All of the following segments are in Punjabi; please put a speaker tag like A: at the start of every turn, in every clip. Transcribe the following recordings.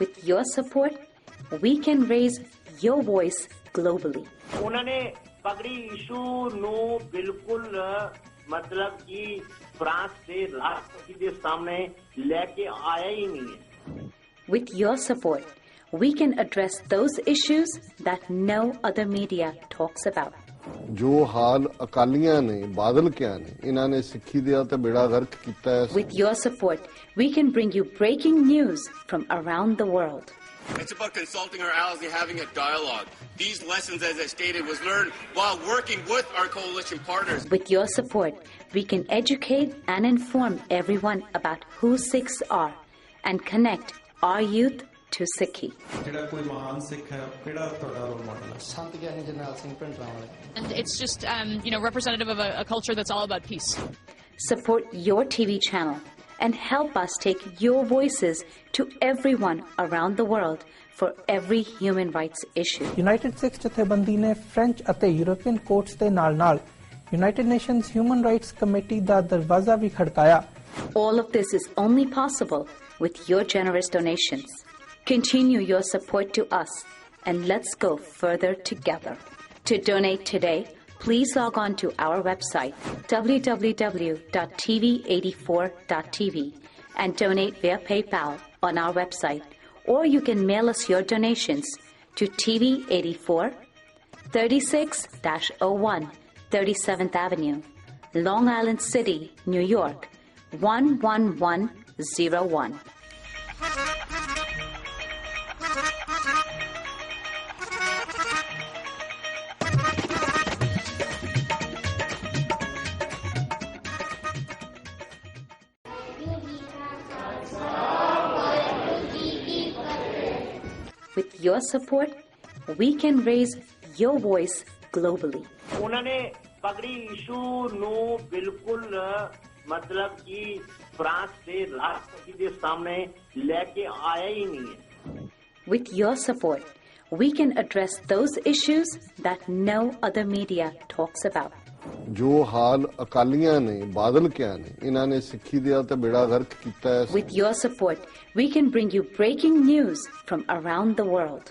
A: With your support, we can raise your voice globally.
B: उन्होंने पगड़ी इशू नो बिल्कुल मतलब कि फ्रांस से राष्ट्रपति के सामने लेके आया ही नहीं है.
A: With your support, we can address those issues that no other media talks about.
C: जो हाल अकालियां ने बादल क्या ने इन्हां ने सिੱਖੀ दिया ते बेड़ा गर्क कीता है.
A: With your support, we can bring you breaking news from around the world.
D: It's about consulting our allies and having a dialogue. These lessons, as I stated, was learned while working with our coalition partners.
A: With your support, we can educate and inform everyone about who Sikhs are and connect our youth to Sikhi.
E: And it's just, representative of a culture that's all about peace.
A: Support your TV channel and help us take your voices to everyone around the world for every human rights issue.
F: United Sikhs ਜਥੇਬੰਦੀ ਨੇ ਫ੍ਰੈਂਚ ਅਤੇ ਯੂਰੋਪੀਅਨ ਕੋਰਟਸ ਦੇ ਨਾਲ-ਨਾਲ United Nations Human Rights Committee ਦਾ ਦਰਵਾਜ਼ਾ ਵੀ ਖੜਕਾਇਆ.
A: All of this is only possible with your generous donations. Continue your support to us and let's go further together. To donate today, please log on to our website www.tv84.tv and donate via PayPal on our website, or you can mail us your donations to TV84 36-01 37th Avenue, Long Island City, New York 11101. With your support, we can raise your voice globally.
B: उन्होंने पगड़ी इशू नो बिल्कुल मतलब कि फ्रांस से राष्ट्रपति के सामने लेके आया ही नहीं है.
A: With your support, we can address those issues that no other media talks about.
C: जो हाल अकालियां ने बादल क्या ने इन्हां ने सिੱਖੀ दिया ते बेड़ा गर्क कीता है.
A: With your support, we can bring you breaking news from around the world.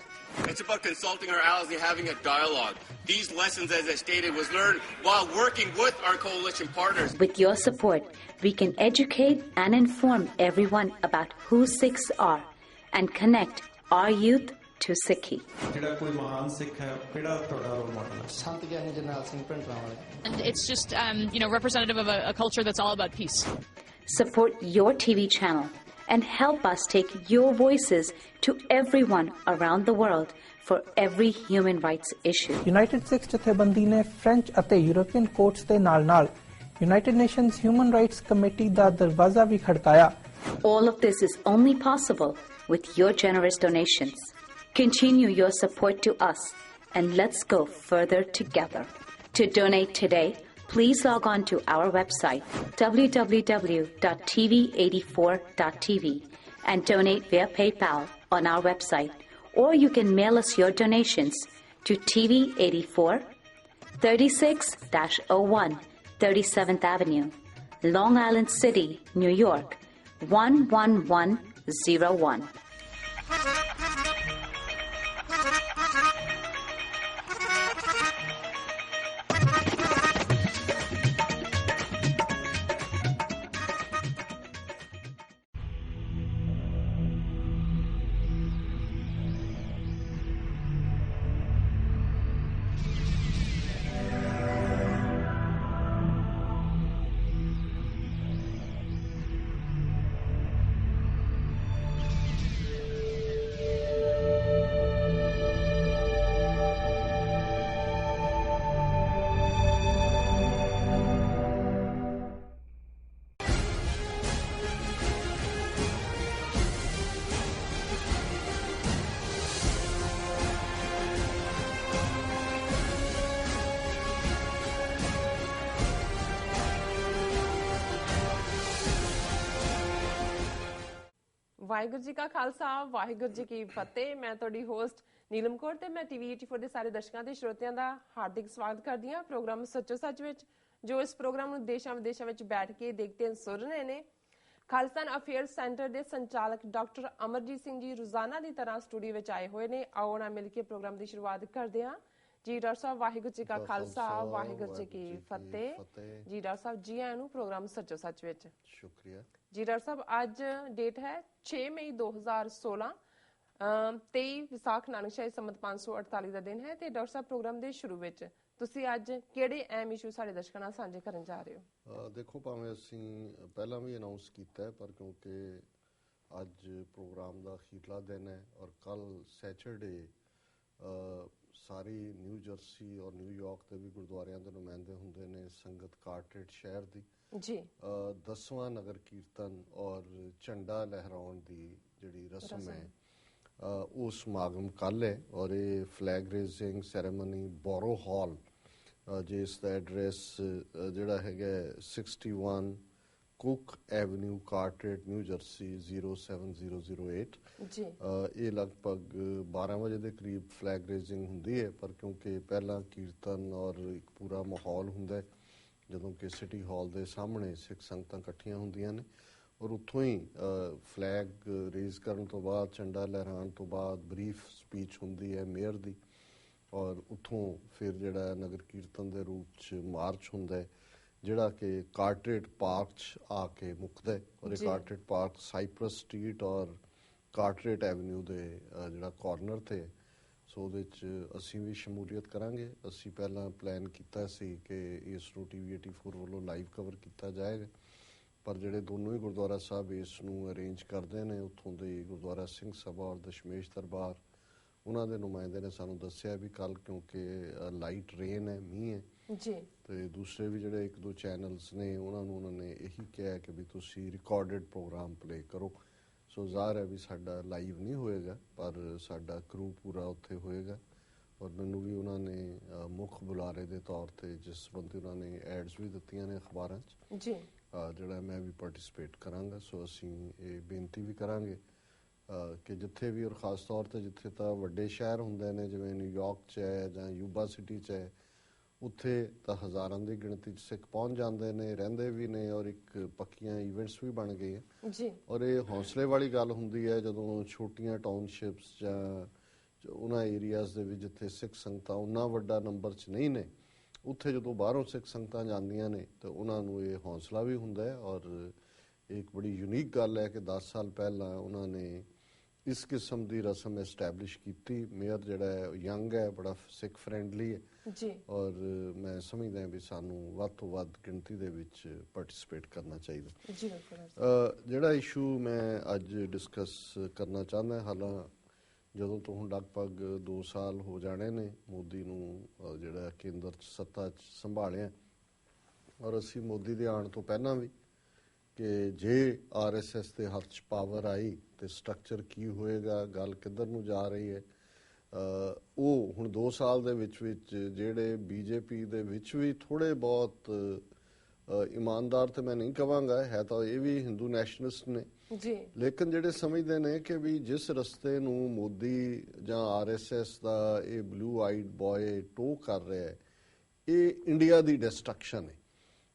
D: It's about consulting our allies and having a dialogue. These lessons, as I stated, was learned while working with our coalition partners.
A: With your support, we can educate and inform everyone about who Sikhs are and connect our youth to Sikhi.
E: And it's just, representative of a culture that's all about peace.
A: Support your TV channel and help us take your voices to everyone around the world for every human rights issue.
F: United Sikhs ਜਥੇਬੰਦੀ ਨੇ ਫ੍ਰੈਂਚ ਅਤੇ ਯੂਰੋਪੀਅਨ ਕੋਰਟਸ ਦੇ ਨਾਲ-ਨਾਲ United Nations Human Rights Committee ਦਾ ਦਰਵਾਜ਼ਾ ਵੀ ਖੜਕਾਇਆ.
A: All of this is only possible with your generous donations. Continue your support to us and let's go further together. To donate today, please log on to our website www.tv84.tv and donate via PayPal on our website, or you can mail us your donations to TV84 36-01 37th Avenue, Long Island City, New York 11101.
G: Waheguru ji ਕਾ ਖਾਲਸਾ ਵਾਹਿਗੁਰੂ ਜੀ ਕੀ ਫਤਿਹ। ਮੈਂ ਤੁਹਾਡੀ ਹੋਸਟ ਨੀਲਮ ਕੌਰ ਤੇ ਮੈਂ ਟੀਵੀ 84 ਦੇ ਸਾਰੇ ਦਰਸ਼ਕਾਂ ਤੇ ਸਰੋਤਿਆਂ ਦਾ ਹਾਰਦਿਕ ਸਵਾਗਤ ਕਰਦੀ ਹਾਂ ਪ੍ਰੋਗਰਾਮ ਸੱਚੋ ਸੱਚ ਵਿੱਚ, ਜੋ ਇਸ ਪ੍ਰੋਗਰਾਮ ਨੂੰ ਦੇਸ਼ਾਂ ਵਿਦੇਸ਼ਾਂ ਵਿੱਚ ਬੈਠ ਕੇ ਦੇਖਦੇ ਹਨ ਸੁਣ ਰਹੇ ਨੇ। ਖਾਲਿਸਤਾਨ ਅਫੇਅਰਸ ਸੈਂਟਰ ਦੇ ਸੰਚਾਲਕ ਡਾਕਟਰ ਅਮਰਜੀਤ ਸਿੰਘ ਜੀ ਰੋਜ਼ਾਨਾ ਦੀ ਤਰ੍ਹਾਂ ਸਟੂਡੀਓ ਵਿੱਚ ਆਏ ਹੋਏ ਨੇ। ਆਓ ਉਹਨਾਂ ਮਿਲ ਕੇ ਪ੍ਰੋਗਰਾਮ ਦੀ ਸ਼ੁਰੂਆਤ ਕਰਦੇ ਹਾਂ। ਜੀ ਡਾਕਟਰ ਸਾਹਿਬ, ਵਾਹਿਗੁਰੂ ਜੀ ਕਾ ਖਾਲਸਾ, ਵਾਹਿਗੁਰੂ ਜੀ ਕੀ ਫਤਿਹ। ਜੀ ਡਾਕਟਰ ਸਾਹਿਬ, ਜੀ ਆਇਆਂ ਨੂੰ ਪ੍ਰੋਗਰਾਮ ਸੱਚੋ ਸੱਚ ਵਿੱਚ।
C: ਸ਼ੁਕਰੀਆ
G: ਜੀ ਡਾਕਟਰ ਸਾਹਿਬ, ਅੱਜ ਡੇਟ ਹੈ 6 ਮਈ 2016, 23 ਵਿਸਾਖ ਨਾਨਕਸ਼ਾਹੀ ਸੰਮਤ 548 ਦਾ ਦਿਨ ਹੈ। ਤੇ ਡਾਕਟਰ ਸਾਹਿਬ, ਪ੍ਰੋਗਰਾਮ ਦੇ ਸ਼ੁਰੂ ਵਿੱਚ ਤੁਸੀਂ ਅੱਜ ਕਿਹੜੇ ਅਹਿਮ ਇਸ਼ੂ ਸਾਡੇ ਦਰਸ਼ਕਾਂ ਨਾਲ ਸਾਂਝੇ ਕਰਨ ਜਾ ਰਹੇ ਹੋ?
C: ਦੇਖੋ, ਭਾਵੇਂ ਅਸੀਂ ਪਹਿਲਾਂ ਵੀ ਅਨਾਉਂਸ ਕੀਤਾ ਹੈ, ਪਰ ਕਿਉਂਕਿ ਅੱਜ ਪ੍ਰੋਗਰਾਮ ਦਾ ਅਖੀਰਲਾ ਦਿਨ ਹੈ ਔਰ ਕੱਲ੍ਹ ਸੈਚਰਡੇ ਸਾਰੀ ਨਿਊ ਜਰਸੀ ਔਰ ਨਿਊਯਾਰਕ ਦੇ ਵੀ ਗੁਰਦੁਆਰਿਆਂ ਦੇ ਨੁਮਾਇੰਦੇ ਹੁੰਦੇ ਨੇ। ਸੰਗਤ ਕਾਰਟਰੇਟ ਸ਼ਹਿਰ ਦੀ ਜੀ 10ਵਾਂ ਨਗਰ ਕੀਰਤਨ ਔਰ ਝੰਡਾ ਲਹਿਰਾਉਣ ਦੀ ਜਿਹੜੀ ਰਸਮ ਹੈ ਉਹ ਸਮਾਗਮ ਕੱਲ੍ਹ ਹੈ ਔਰ ਇਹ ਫਲੈਗ ਰੇਜ਼ਿੰਗ ਸੈਰੇਮਨੀ ਬੋਰੋ ਹਾਲ, ਜਿਸ ਦਾ ਐਡਰੈਸ ਜਿਹੜਾ ਹੈਗਾ 61 ਕੁਕ ਐਵਨਿਊ ਕਾਰਟਰੇਟ ਨਿਊ ਜਰਸੀ 07008 ਜੀ। ਇਹ ਲਗਭਗ 12 ਵਜੇ ਦੇ ਕਰੀਬ ਫਲੈਗ ਰੇਜ਼ਿੰਗ ਹੁੰਦੀ ਹੈ, ਪਰ ਕਿਉਂਕਿ ਪਹਿਲਾਂ ਕੀਰਤਨ ਔਰ ਇੱਕ ਪੂਰਾ ਮਾਹੌਲ ਹੁੰਦਾ ਜਦੋਂ ਕਿ ਸਿਟੀ ਹਾਲ ਦੇ ਸਾਹਮਣੇ ਸਿੱਖ ਸੰਗਤਾਂ ਇਕੱਠੀਆਂ ਹੁੰਦੀਆਂ ਨੇ ਔਰ ਉੱਥੋਂ ਹੀ ਫਲੈਗ ਰੇਜ਼ ਕਰਨ ਤੋਂ ਬਾਅਦ, ਝੰਡਾ ਲਹਿਰਾਉਣ ਤੋਂ ਬਾਅਦ ਬਰੀਫ ਸਪੀਚ ਹੁੰਦੀ ਹੈ ਮੇਅਰ ਦੀ ਔਰ ਉੱਥੋਂ ਫਿਰ ਜਿਹੜਾ ਨਗਰ ਕੀਰਤਨ ਦੇ ਰੂਪ 'ਚ ਮਾਰਚ ਹੁੰਦਾ ਹੈ ਜਿਹੜਾ ਕਿ ਕਾਰਟਰੇਟ ਪਾਰਕ 'ਚ ਆ ਕੇ ਮੁੱਕਦਾ ਹੈ ਔਰ ਇਹ ਕਾਰਟਰੇਟ ਪਾਰਕ ਸਾਈਪਰਸ ਸਟਰੀਟ ਔਰ ਕਾਰਟਰੇਟ ਐਵਨਿਊ ਦੇ ਜਿਹੜਾ ਕਾਰਨਰ 'ਤੇ। ਸੋ ਉਹਦੇ 'ਚ ਅਸੀਂ ਵੀ ਸ਼ਮੂਲੀਅਤ ਕਰਾਂਗੇ। ਅਸੀਂ ਪਹਿਲਾਂ ਪਲਾਨ ਕੀਤਾ ਸੀ ਕਿ ਇਸ ਨੂੰ TV 84 ਵੱਲੋਂ ਲਾਈਵ ਕਵਰ ਕੀਤਾ ਜਾਏਗਾ, ਪਰ ਜਿਹੜੇ ਦੋਨੋਂ ਹੀ ਗੁਰਦੁਆਰਾ ਸਾਹਿਬ ਇਸ ਨੂੰ ਅਰੇਂਜ ਕਰਦੇ ਨੇ, ਉੱਥੋਂ ਦੇ ਗੁਰਦੁਆਰਾ ਸਿੰਘ ਸਭਾ ਔਰ ਦਸ਼ਮੇਸ਼ ਦਰਬਾਰ, ਉਹਨਾਂ ਦੇ ਨੁਮਾਇੰਦੇ ਨੇ ਸਾਨੂੰ ਦੱਸਿਆ ਵੀ ਕੱਲ੍ਹ ਕਿਉਂਕਿ ਲਾਈਟ ਰੇਨ ਹੈ, ਮੀਂਹ ਹੈ ਜੀ, ਤੇ ਦੂਸਰੇ ਵੀ ਜਿਹੜੇ 1-2 ਚੈਨਲਸ ਨੇ ਉਹਨਾਂ ਨੇ ਇਹੀ ਕਿਹਾ ਕਿ ਵੀ ਤੁਸੀਂ ਰਿਕਾਰਡਡ ਪ੍ਰੋਗਰਾਮ ਪਲੇ ਕਰੋ। ਸੋ ਜ਼ਾਹਰ ਹੈ ਵੀ ਸਾਡਾ ਲਾਈਵ ਨਹੀਂ ਹੋਏਗਾ, ਪਰ ਸਾਡਾ ਕਰੂ ਪੂਰਾ ਉੱਥੇ ਹੋਏਗਾ ਔਰ ਮੈਨੂੰ ਵੀ ਉਹਨਾਂ ਨੇ ਮੁੱਖ ਬੁਲਾਰੇ ਦੇ ਤੌਰ 'ਤੇ ਜਿਸ ਸੰਬੰਧੀ ਉਹਨਾਂ ਨੇ ਐਡਸ ਵੀ ਦਿੱਤੀਆਂ ਨੇ ਅਖਬਾਰਾਂ 'ਚ ਜੀ, ਜਿਹੜਾ ਮੈਂ ਵੀ ਪਾਰਟਿਸਿਪੇਟ ਕਰਾਂਗਾ। ਸੋ ਅਸੀਂ ਇਹ ਬੇਨਤੀ ਵੀ ਕਰਾਂਗੇ ਕਿ ਜਿੱਥੇ ਵੀ ਔਰ ਖ਼ਾਸ ਤੌਰ 'ਤੇ ਜਿੱਥੇ ਤਾਂ ਵੱਡੇ ਸ਼ਹਿਰ ਹੁੰਦੇ ਨੇ ਜਿਵੇਂ ਨਿਊਯਾਰਕ 'ਚ ਹੈ ਜਾਂ ਯੂਬਾ ਸਿਟੀ 'ਚ ਹੈ, ਉੱਥੇ ਤਾਂ ਹਜ਼ਾਰਾਂ ਦੀ ਗਿਣਤੀ 'ਚ ਸਿੱਖ ਪਹੁੰਚ ਜਾਂਦੇ ਨੇ, ਰਹਿੰਦੇ ਵੀ ਨੇ ਔਰ ਇੱਕ ਪੱਕੀਆਂ ਈਵੈਂਟਸ ਵੀ ਬਣ ਗਏ ਜੀ ਔਰ ਇਹ ਹੌਸਲੇ ਵਾਲੀ ਗੱਲ ਹੁੰਦੀ ਹੈ ਜਦੋਂ ਛੋਟੀਆਂ ਟਾਊਨਸ਼ਿਪਸ ਜਾਂ ਉਹਨਾਂ ਏਰੀਆਜ਼ ਦੇ ਵਿੱਚ ਜਿੱਥੇ ਸਿੱਖ ਸੰਗਤਾਂ ਉਹਨਾਂ ਵੱਡਾ ਨੰਬਰ 'ਚ ਨਹੀਂ ਨੇ, ਉੱਥੇ ਜਦੋਂ ਬਾਹਰੋਂ ਸਿੱਖ ਸੰਗਤਾਂ ਜਾਂਦੀਆਂ ਨੇ ਤਾਂ ਉਹਨਾਂ ਨੂੰ ਇਹ ਹੌਸਲਾ ਵੀ ਹੁੰਦਾ ਹੈ ਔਰ ਇੱਕ ਬੜੀ ਯੂਨੀਕ ਗੱਲ ਹੈ ਕਿ 10 ਸਾਲ ਪਹਿਲਾਂ ਉਹਨਾਂ ਨੇ ਇਸ ਕਿਸਮ ਦੀ ਰਸਮ ਐਸਟੈਬਲਿਸ਼ ਕੀਤੀ। ਮੇਅਰ ਜਿਹੜਾ ਹੈ ਯੰਗ ਹੈ, ਬੜਾ ਸਿੱਖ ਫਰੈਂਡਲੀ ਹੈ ਜੀ ਔਰ ਮੈਂ ਸਮਝਦਾ ਵੀ ਸਾਨੂੰ ਵੱਧ ਤੋਂ ਵੱਧ ਗਿਣਤੀ ਦੇ ਵਿੱਚ ਪਾਰਟਿਸਿਪੇਟ ਕਰਨਾ ਚਾਹੀਦਾ ਜੀ। ਜਿਹੜਾ ਇਸ਼ੂ ਮੈਂ ਅੱਜ ਡਿਸਕਸ ਕਰਨਾ ਚਾਹੁੰਦਾ, ਹਾਲਾਂ ਜਦੋਂ ਤੋਂ ਹੁਣ ਲਗਭਗ 2 ਸਾਲ ਹੋ ਜਾਣੇ ਨੇ ਮੋਦੀ ਨੂੰ ਜਿਹੜਾ ਕੇਂਦਰ 'ਚ ਸੱਤਾ 'ਚ ਸੰਭਾਲਿਆ ਔਰ ਅਸੀਂ ਮੋਦੀ ਦੇ ਆਉਣ ਤੋਂ ਪਹਿਲਾਂ ਵੀ ਕਿ ਜੇ RSS ਦੇ ਹੱਥ 'ਚ ਪਾਵਰ ਆਈ ਤੇ ਸਟਰਕਚਰ ਕੀ ਹੋਏਗਾ, ਗੱਲ ਕਿੱਧਰ ਨੂੰ ਜਾ ਰਹੀ ਹੈ, ਉਹ ਹੁਣ 2 ਸਾਲ ਦੇ ਵਿੱਚ ਜਿਹੜੇ BJP ਦੇ ਵਿੱਚ ਵੀ ਥੋੜੇ ਬਹੁਤ ਇਮਾਨਦਾਰ ਤੇ ਮੈਂ ਨਹੀਂ ਕਹਾਂਗਾ, ਹੈ ਤਾਂ ਇਹ ਵੀ ਹਿੰਦੂ ਨੈਸ਼ਨਲਿਸਟ ਨੇ ਜੀ, ਲੇਕਿਨ ਜਿਹੜੇ ਸਮਝਦੇ ਨੇ ਕਿ ਵੀ ਜਿਸ ਰਸਤੇ ਨੂੰ ਮੋਦੀ ਜਾਂ RSS ਦਾ ਇਹ ਬਲੂ ਆਈਡ ਬॉय ਟੋ ਕਰ ਰਿਹਾ ਹੈ, ਇਹ ਇੰਡੀਆ ਦੀ ਡਿਸਟਰਕਸ਼ਨ ਹੈ।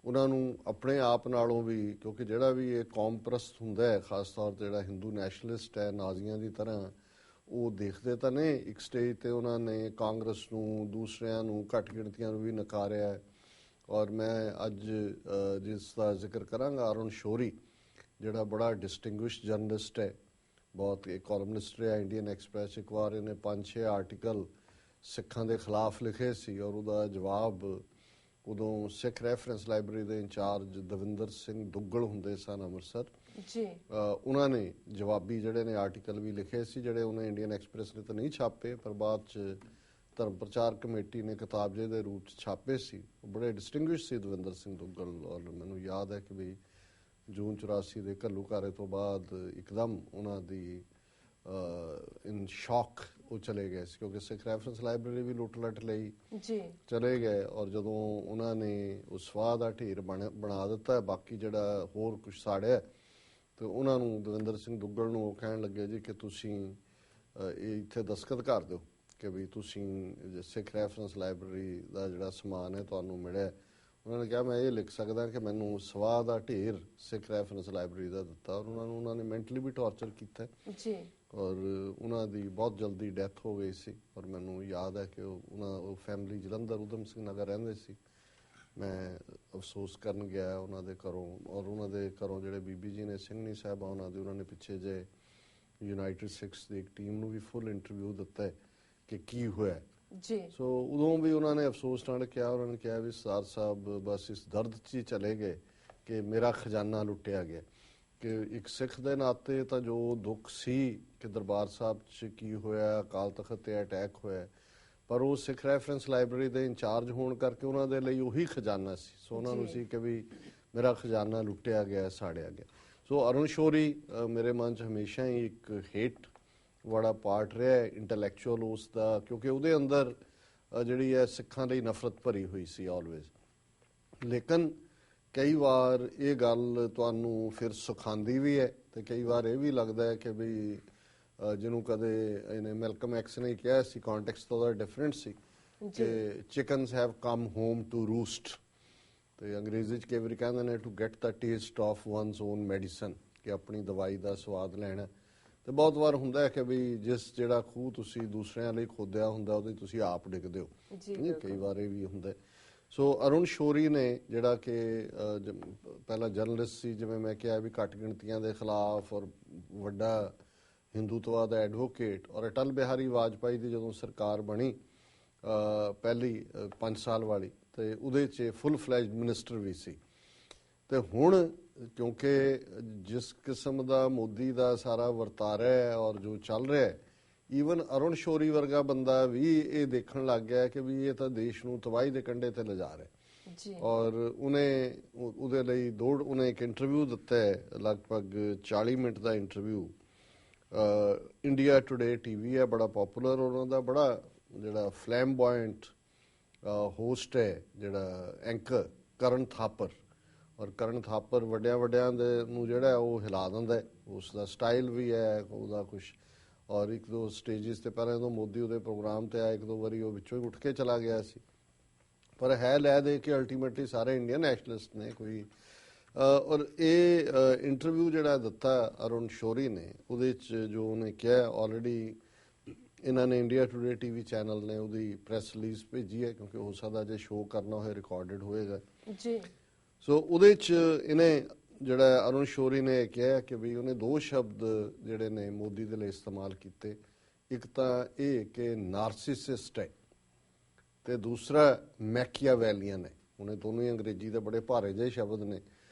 C: ਉਹਨਾਂ ਨੂੰ ਆਪਣੇ ਆਪ ਨਾਲੋਂ ਵੀ, ਕਿਉਂਕਿ ਜਿਹੜਾ ਵੀ ਇਹ ਕੌਮ ਪ੍ਰਸਤ ਹੁੰਦਾ ਹੈ, ਖਾਸ ਤੌਰ 'ਤੇ ਜਿਹੜਾ ਹਿੰਦੂ ਨੈਸ਼ਨਲਿਸਟ ਹੈ ਨਾਜ਼ੀਆਂ ਦੀ ਤਰ੍ਹਾਂ, ਉਹ ਦੇਖਦੇ ਤਾਂ ਨੇ ਇੱਕ ਸਟੇਜ 'ਤੇ ਉਹਨਾਂ ਨੇ ਕਾਂਗਰਸ ਨੂੰ, ਦੂਸਰਿਆਂ ਨੂੰ, ਘੱਟ ਗਿਣਤੀਆਂ ਨੂੰ ਵੀ ਨਕਾਰਿਆ ਹੈ ਔਰ ਮੈਂ ਅੱਜ ਜਿਸ ਦਾ ਜ਼ਿਕਰ ਕਰਾਂਗਾ ਅਰੁਣ ਸ਼ੌਰੀ, ਜਿਹੜਾ ਬੜਾ ਡਿਸਟਿੰਗੁਇਸ਼ਡ ਜਰਨਲਿਸਟ ਹੈ, ਬਹੁਤ ਇੱਕ ਕਾਲਮਨਿਸਟ ਰਿਹਾ ਇੰਡੀਅਨ ਐਕਸਪ੍ਰੈਸ। ਇੱਕ ਵਾਰ ਇਹਨੇ 5-6 ਆਰਟੀਕਲ ਸਿੱਖਾਂ ਦੇ ਖਿਲਾਫ ਲਿਖੇ ਸੀ ਔਰ ਉਹਦਾ ਜਵਾਬ ਉਦੋਂ ਸਿੱਖ ਰੈਫਰੈਂਸ ਲਾਇਬ੍ਰੇਰੀ ਦੇ ਇੰਚਾਰਜ ਦਵਿੰਦਰ ਸਿੰਘ ਦੁੱਗਲ ਹੁੰਦੇ ਸਨ ਅੰਮ੍ਰਿਤਸਰ ਜੀ, ਉਹਨਾਂ ਨੇ ਜਵਾਬੀ ਜਿਹੜੇ ਨੇ ਆਰਟੀਕਲ ਵੀ ਲਿਖੇ ਸੀ, ਜਿਹੜੇ ਉਹਨੇ ਇੰਡੀਅਨ ਐਕਸਪ੍ਰੈਸ ਨੇ ਤਾਂ ਨਹੀਂ ਛਾਪੇ, ਪਰ ਬਾਅਦ 'ਚ ਧਰਮ ਪ੍ਰਚਾਰ ਕਮੇਟੀ ਨੇ ਕਿਤਾਬਜੇ ਦੇ ਰੂਪ 'ਚ ਛਾਪੇ ਸੀ। ਉਹ ਬੜੇ ਡਿਸਟਿੰਗੁਇਸ਼ ਸੀ ਦਵਿੰਦਰ ਸਿੰਘ ਦੁੱਗਲ ਔਰ ਮੈਨੂੰ ਯਾਦ ਹੈ ਕਿ ਵੀ ਜੂਨ 84 ਦੇ ਘੱਲੂਘਾਰੇ ਤੋਂ ਬਾਅਦ ਇੱਕਦਮ ਉਹਨਾਂ ਦੀ ਇਨ ਸ਼ੌਕ ਉਹ ਚਲੇ ਗਏ ਸੀ ਕਿਉਂਕਿ ਸਿੱਖ ਰੈਫਰੈਂਸ ਲਾਇਬ੍ਰੇਰੀ ਵੀ ਲੁੱਟ ਲੱਟ ਲਈ ਜੀ ਚਲੇ ਗਏ ਔਰ ਜਦੋਂ ਉਹਨਾਂ ਨੇ ਉਸ ਸਵਾਹ ਦਾ ਢੇਰ ਬਣਾ ਦਿੱਤਾ, ਬਾਕੀ ਜਿਹੜਾ ਹੋਰ ਕੁਛ ਸਾੜਿਆ, ਤੇ ਉਹਨਾਂ ਨੂੰ ਦਵਿੰਦਰ ਸਿੰਘ ਦੁੱਗਲ ਨੂੰ ਉਹ ਕਹਿਣ ਲੱਗੇ ਜੀ ਕਿ ਤੁਸੀਂ ਇਹ ਇੱਥੇ ਦਸਤਖਤ ਕਰ ਦਿਓ ਕਿ ਵੀ ਤੁਸੀਂ ਸਿੱਖ ਰੈਫਰੈਂਸ ਲਾਇਬ੍ਰੇਰੀ ਦਾ ਜਿਹੜਾ ਸਮਾਨ ਹੈ ਤੁਹਾਨੂੰ ਮਿਲਿਆ ਉਹਨਾਂ ਨੇ ਕਿਹਾ ਮੈਂ ਇਹ ਲਿਖ ਸਕਦਾ ਕਿ ਮੈਨੂੰ ਸਵਾਹ ਦਾ ਢੇਰ ਸਿੱਖ ਰੈਫਰੈਂਸ ਲਾਇਬ੍ਰੇਰੀ ਦਾ ਦਿੱਤਾ, ਔਰ ਉਹਨਾਂ ਨੇ ਮੈਂਟਲੀ ਵੀ ਟਾਰਚਰ ਕੀਤਾ
G: ਜੀ,
C: ਔਰ ਉਹਨਾਂ ਦੀ ਬਹੁਤ ਜਲਦੀ ਡੈਥ ਹੋ ਗਈ ਸੀ। ਔਰ ਮੈਨੂੰ ਯਾਦ ਹੈ ਕਿ ਉਹ ਫੈਮਿਲੀ ਜਲੰਧਰ ਊਧਮ ਸਿੰਘ ਨਗਰ ਰਹਿੰਦੇ ਸੀ। ਮੈਂ ਅਫਸੋਸ ਕਰਨ ਗਿਆ ਉਹਨਾਂ ਦੇ ਘਰੋਂ, ਔਰ ਉਹਨਾਂ ਦੇ ਘਰੋਂ ਜਿਹੜੇ ਬੀਬੀ ਜੀ ਨੇ ਸਿੰਘਣੀ ਸਾਹਿਬਾਂ ਉਹਨਾਂ ਨੇ ਪਿੱਛੇ ਜੇ ਯੂਨਾਈਟਿਡ ਸਿੱਖਸ ਦੀ ਇੱਕ ਟੀਮ ਨੂੰ ਵੀ ਫੁੱਲ ਇੰਟਰਵਿਊ ਦਿੱਤਾ ਕਿ ਕੀ ਹੋਇਆ
G: ਜੀ।
C: ਸੋ ਉਦੋਂ ਵੀ ਉਹਨਾਂ ਨੇ ਅਫਸੋਸ ਨਾਲ ਕਿਹਾ, ਉਹਨਾਂ ਨੇ ਕਿਹਾ ਵੀ ਸਰਦਾਰ ਸਾਹਿਬ ਬਸ ਇਸ ਦਰਦ 'ਚ ਹੀ ਚਲੇ ਗਏ ਕਿ ਮੇਰਾ ਖਜ਼ਾਨਾ ਲੁੱਟਿਆ ਗਿਆ। ਕਿ ਇੱਕ ਸਿੱਖ ਦੇ ਨਾਤੇ ਤਾਂ ਜੋ ਦੁੱਖ ਸੀ ਕਿ ਦਰਬਾਰ ਸਾਹਿਬ 'ਚ ਕੀ ਹੋਇਆ, ਅਕਾਲ ਤਖਤ 'ਤੇ ਅਟੈਕ ਹੋਇਆ, ਪਰ ਉਹ ਸਿੱਖ ਰੈਫਰੈਂਸ ਲਾਇਬ੍ਰੇਰੀ ਦੇ ਇੰਚਾਰਜ ਹੋਣ ਕਰਕੇ ਉਹਨਾਂ ਦੇ ਲਈ ਉਹੀ ਖਜ਼ਾਨਾ ਸੀ। ਸੋ ਉਹਨਾਂ ਨੂੰ ਸੀ ਕਿ ਵੀ ਮੇਰਾ ਖਜ਼ਾਨਾ ਲੁੱਟਿਆ ਗਿਆ, ਸਾੜਿਆ ਗਿਆ। ਸੋ ਅਰੁਣ ਸ਼ੌਰੀ ਮੇਰੇ ਮਨ 'ਚ ਹਮੇਸ਼ਾ ਹੀ ਇੱਕ ਹੇਟ ਵਾਲਾ ਪਾਰਟ ਰਿਹਾ ਇੰਟੈਲੈਕਚੁਅਲ ਉਸ ਦਾ, ਕਿਉਂਕਿ ਉਹਦੇ ਅੰਦਰ ਜਿਹੜੀ ਹੈ ਸਿੱਖਾਂ ਲਈ ਨਫ਼ਰਤ ਭਰੀ ਹੋਈ ਸੀ ਆਲਵੇਜ਼। ਲੇਕਿਨ ਕਈ ਵਾਰ ਇਹ ਗੱਲ ਤੁਹਾਨੂੰ ਫਿਰ ਸਿਖਾਉਂਦੀ ਵੀ ਹੈ ਤੇ ਕਈ ਵਾਰ ਇਹ ਵੀ ਲੱਗਦਾ ਹੈ ਕਿ ਵੀ ਜਿਹਨੂੰ ਕਦੇ ਇਹਨੇ ਮੈਲਕਮ ਐਕਸ ਨੇ ਕਿਹਾ ਸੀ, ਕੰਟੈਕਸਟ ਉਹਦਾ ਡਿਫਰੈਂਟ ਸੀ ਕਿ chickens have come home to roost, ਤੇ ਅੰਗਰੇਜ਼ੀ 'ਚ ਕਈ ਵਾਰੀ ਕਹਿੰਦੇ ਨੇ to get the taste of one's own medicine, ਕਿ ਆਪਣੀ ਦਵਾਈ ਦਾ ਸਵਾਦ ਲੈਣਾ। ਤੇ ਬਹੁਤ ਵਾਰ ਹੁੰਦਾ ਹੈ ਕਿ ਵੀ ਜਿਹੜਾ ਖੂਹ ਤੁਸੀਂ ਦੂਸਰਿਆਂ ਲਈ ਖੋਦਿਆ ਹੁੰਦਾ ਉਹਦੇ ਤੁਸੀਂ ਆਪ ਡਿੱਗਦੇ ਹੋ, ਕਈ ਵਾਰ ਇਹ ਵੀ ਹੁੰਦਾ। ਸੋ ਅਰੁਣ ਸ਼ੌਰੀ ਨੇ ਜਿਹੜਾ ਕਿ ਪਹਿਲਾਂ ਜਰਨਲਿਸਟ ਸੀ, ਜਿਵੇਂ ਮੈਂ ਕਿਹਾ ਵੀ ਘੱਟ ਗਿਣਤੀਆਂ ਦੇ ਖਿਲਾਫ, ਔਰ ਵੱਡਾ ਹਿੰਦੂਤਵਾ ਦਾ ਐਡਵੋਕੇਟ, ਔਰ ਅਟਲ ਬਿਹਾਰੀ ਵਾਜਪਾਈ ਦੀ ਜਦੋਂ ਸਰਕਾਰ ਬਣੀ ਪਹਿਲੀ 5 ਸਾਲ ਵਾਲੀ, ਤੇ ਉਹਦੇ 'ਚ ਫੁੱਲ ਫਲੈਜਡ ਮਿਨਿਸਟਰ ਵੀ ਸੀ। ਤੇ ਹੁਣ ਕਿਉਂਕਿ ਜਿਸ ਕਿਸਮ ਦਾ ਮੋਦੀ ਦਾ ਸਾਰਾ ਵਰਤਾਰਾ ਹੈ ਔਰ ਜੋ ਚੱਲ ਰਿਹਾ ਹੈ, ਈਵਨ ਅਰੁਣ ਸ਼ੌਰੀ ਵਰਗਾ ਬੰਦਾ ਵੀ ਇਹ ਦੇਖਣ ਲੱਗ ਗਿਆ ਕਿ ਵੀ ਇਹ ਤਾਂ ਦੇਸ਼ ਨੂੰ ਤਬਾਹੀ ਦੇ ਕੰਢੇ ਤੇ ਲਿਜਾ ਰਿਹਾ। ਔਰ ਉਹਦੇ ਲਈ ਉਹਨੇ ਇੱਕ ਇੰਟਰਵਿਊ ਦਿੱਤਾ ਹੈ, ਲਗਭਗ 40 ਮਿੰਟ ਦਾ ਇੰਟਰਵਿਊ। ਇੰਡੀਆ ਟੂਡੇ ਟੀਵੀ ਹੈ, ਬੜਾ ਪਪੂਲਰ, ਉਹਨਾਂ ਦਾ ਬੜਾ ਜਿਹੜਾ ਫਲੈਮਬੋਇੰਟ ਹੋਸਟ ਹੈ ਜਿਹੜਾ ਐਂਕਰ ਕਰਨ ਥਾਪਰ, ਔਰ ਕਰਨ ਥਾਪਰ ਵੱਡਿਆਂ ਦੇ ਨੂੰ ਜਿਹੜਾ ਉਹ ਹਿਲਾ ਦਿੰਦਾ, ਉਸ ਦਾ ਸਟਾਈਲ ਵੀ ਹੈ ਉਹਦਾ ਕੁਛ। ਔਰ ਇੱਕ ਦੋ ਸਟੇਜਿਸ ਤੇ ਪਹਿਲਾਂ ਜਦੋਂ ਮੋਦੀ ਉਹਦੇ ਪ੍ਰੋਗਰਾਮ ਤੇ ਆਇਆ, ਇੱਕ ਦੋ ਵਾਰੀ ਉਹ ਵਿੱਚੋਂ ਹੀ ਉੱਠ ਕੇ ਚਲਾ ਗਿਆ ਸੀ, ਪਰ ਹੈ ਲੈ ਦੇ ਕੇ ਅਲਟੀਮੇਟਲੀ ਸਾਰੇ ਇੰਡੀਅਨ ਨੈਸ਼ਨਲਿਸਟ ਨੇ ਕੋਈ। ਔਰ ਇਹ ਇੰਟਰਵਿਊ ਜਿਹੜਾ ਦਿੱਤਾ ਅਰੁਣ ਸ਼ੌਰੀ ਨੇ, ਉਹਦੇ 'ਚ ਜੋ ਉਹਨੇ ਕਿਹਾ, ਆਲਰੇਡੀ ਇਹਨਾਂ ਨੇ ਇੰਡੀਆ ਟੂਡੇ ਟੀਵੀ ਚੈਨਲ ਨੇ ਉਹਦੀ ਪ੍ਰੈਸ ਰਿਲੀਜ਼ ਭੇਜੀ ਹੈ, ਕਿਉਂਕਿ ਹੋ ਸਕਦਾ ਜੇ ਸ਼ੋਅ ਕਰਨਾ ਹੋਏ ਰਿਕਾਰਡਡ ਹੋਏਗਾ ਜੀ। ਸੋ ਉਹਦੇ 'ਚ ਇਹਨੇ ਜਿਹੜਾ ਅਰੁਣ ਸ਼ੌਰੀ ਨੇ ਕਿਹਾ ਕਿ ਵੀ ਉਹਨੇ 2 ਸ਼ਬਦ ਜਿਹੜੇ ਨੇ ਮੋਦੀ ਦੇ ਲਈ ਇਸਤੇਮਾਲ ਕੀਤੇ। ਇੱਕ ਤਾਂ ਇਹ ਕਿ ਨਾਰਸਿਸਿਸਟ ਹੈ, ਤੇ ਦੂਸਰਾ ਮੈਕੀਆਵੈਲੀਅਨ ਹੈ। ਉਹਨੇ ਦੋਨੋਂ ਹੀ ਅੰਗਰੇਜ਼ੀ ਦੇ ਬੜੇ ਭਾਰੇ ਜਿਹੇ ਸ਼ਬਦ ਨੇ।